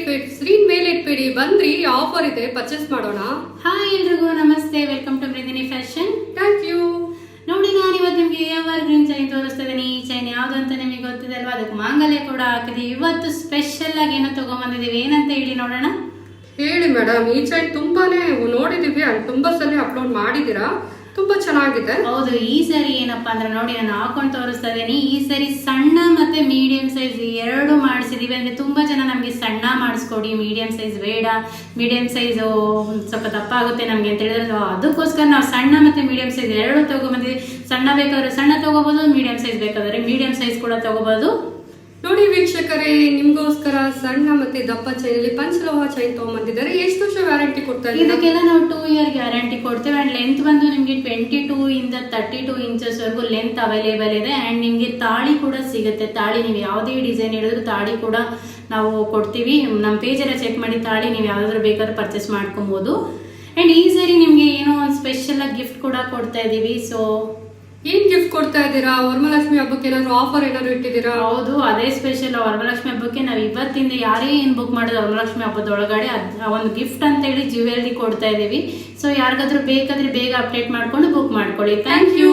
Wait screen ಮೇಲೆ ಇಟ್ಬಿಡಿ ಬಂದ್ರಿ offer ಇದೆ ಪರ್ಚೇಸ್ ಮಾಡೋಣ. ಹಾಯ್ ಎಲ್ರಿಗೂ ನಮಸ್ತೆ, welcome to Mridini fashion. Thank you. ನೋಡಿ, ನಾನು ಇವತ್ತು ನಿಮಗೆ ಎವರ್ ಗ್ರೀನ್ ಚೈನ್ ತೋರಿಸ್ತಾ ಇದ್ದೀನಿ. ಈ ಚೈನ್ ಯಾವ್ದು ಅಂತ ನಿಮಗೆ ಗೊತ್ತಿದೆ ಅಲ್ವಾ, ಅದಕ್ಕೆ ಮಾಂಗಲ್ಯ ಕೂಡ ಹಾಕಿದೆ. ಇವತ್ತು ಸ್ಪೆಷಲ್ ಆಗಿ ಏನೋ ತಗೊಂಡ್ಬಂದಿದ್ದೀವಿ, ಏನಂತ ಹೇಳಿ ನೋಡೋಣ. ಹೇಳಿ ಮೇಡಮ್, ಈ ಚೈನ್ ತುಂಬಾನೇ ನೋಡಿದೀವಿ, ತುಂಬಾ ಸಲ ಅಪ್ಲೋಡ್ ಮಾಡಿದೀರಾ, ತುಂಬಾ ಚೆನ್ನಾಗಿದೆ. ಹೌದು, ಈ ಸರಿ ಏನಪ್ಪಾ ಅಂದ್ರೆ ನೋಡಿ, ನಾನು ಹಾಕೊಂಡು ತೋರಿಸ್ತಾ ಇದ್ದೀನಿ. ಈ ಸರಿ ಸಣ್ಣ ಮತ್ತೆ ಮೀಡಿಯಂ ಸೈಜ್ ಎರಡು ಮಾಡಿಸಿದೀವಿ. ಅಂದ್ರೆ ತುಂಬಾ ಜನ ನಮ್ಗೆ ಸಣ್ಣ ಮಾಡಿಸ್ಕೊಡಿ, ಮೀಡಿಯಂ ಸೈಜ್ ಬೇಡ, ಮೀಡಿಯಂ ಸೈಜ್ ಸ್ವಲ್ಪ ದಪ್ಪ ಆಗುತ್ತೆ ನಮ್ಗೆ ಅಂತ ಹೇಳಿದ್ರೆ, ಅದಕ್ಕೋಸ್ಕರ ನಾವು ಸಣ್ಣ ಮತ್ತೆ ಮೀಡಿಯಂ ಸೈಜ್ ಎರಡು ತಗೊಂಡ್ಬಂದಿದ್ವಿ. ಸಣ್ಣ ಬೇಕಾದ್ರೆ ಸಣ್ಣ ತಗೋಬಹುದು, ಮೀಡಿಯಂ ಸೈಜ್ ಬೇಕಾದ್ರೆ ಮೀಡಿಯಂ ಸೈಜ್ ಕೂಡ ತಗೋಬಹುದು. ನೋಡಿ ವೀಕ್ಷಕರೇ, ನಿಮ್ಗೋಸ್ಕರ ಸಣ್ಣ ಮತ್ತೆ ದಪ್ಪ ಚೈನಲ್ಲಿ ಪಂಚಲೋಹ ಚೈನ್ ತಗೊಂಡ್ಬಂದಿದ್ದಾರೆ. ಎಷ್ಟು ವರ್ಷ ವ್ಯಾರಂಟಿ ಕೊಡ್ತಾ ಇದ್ದೀರಾ? ಇದಕ್ಕೆಲ್ಲ ನಾವು 2 ಇಯರ್ ಗ್ಯಾರಂಟಿ ಕೊಡ್ತೇವೆ. ಅಂಡ್ ಲೆಂತ್ ಬಂದು ನಿಮ್ಗೆ 22 ಇಂದ 32 ಇಂಚಸ್ ವರೆಗೂ ಲೆಂತ್ ಅವೈಲೇಬಲ್ ಇದೆ. ಅಂಡ್ ನಿಮ್ಗೆ ತಾಳಿ ಕೂಡ ಸಿಗುತ್ತೆ. ತಾಳಿ ನೀವು ಯಾವುದೇ ಡಿಸೈನ್ ಹೇಳಿದ್ರು ತಾಳಿ ಕೂಡ ನಾವು ಕೊಡ್ತೀವಿ. ನಮ್ಮ ಪೇಜ್ ಎಲ್ಲ ಚೆಕ್ ಮಾಡಿ ತಾಳಿ ನೀವು ಯಾವ್ದಾದ್ರು ಬೇಕಾದ್ರೂ ಪರ್ಚೇಸ್ ಮಾಡ್ಕೊಬಹುದು. ಅಂಡ್ ಈ ಸರಿ ನಿಮ್ಗೆ ಏನೋ ಒಂದು ಸ್ಪೆಷಲ್ ಆಗಿ ಗಿಫ್ಟ್ ಕೂಡ ಕೊಡ್ತಾ ಇದೀವಿ. ಸೊ ಏನ್ ಗಿಫ್ಟ್ ಕೊಡ್ತಾ ಇದ್ದೀರಾ? ವರಮಹಾಲಕ್ಷ್ಮಿ ಹಬ್ಬಕ್ಕೆ ಏನಾದ್ರು ಆಫರ್ ಏನಾದ್ರು ಇಟ್ಟಿದ್ದೀರಾ? ಹೌದು, ಅದೇ ಸ್ಪೆಷಲ್. ವರಮಹಾಲಕ್ಷ್ಮಿ ಹಬ್ಬಕ್ಕೆ ನಾವು ಇವತ್ತಿಂದ ಯಾರೇ ಏನ್ ಬುಕ್ ಮಾಡೋದು ವರಮಹಾಲಕ್ಷ್ಮಿ ಹಬ್ಬದೊಳಗಡೆ ಒಂದು ಗಿಫ್ಟ್ ಅಂತ ಹೇಳಿ ಜ್ಯುವೆಲ್ರಿ ಕೊಡ್ತಾ ಇದೀವಿ. ಸೊ ಯಾರಿಗಾದ್ರೂ ಬೇಕಾದ್ರೆ ಬೇಗ ಅಪ್ಡೇಟ್ ಮಾಡ್ಕೊಂಡು ಬುಕ್ ಮಾಡ್ಕೊಳ್ಳಿ. Thank you.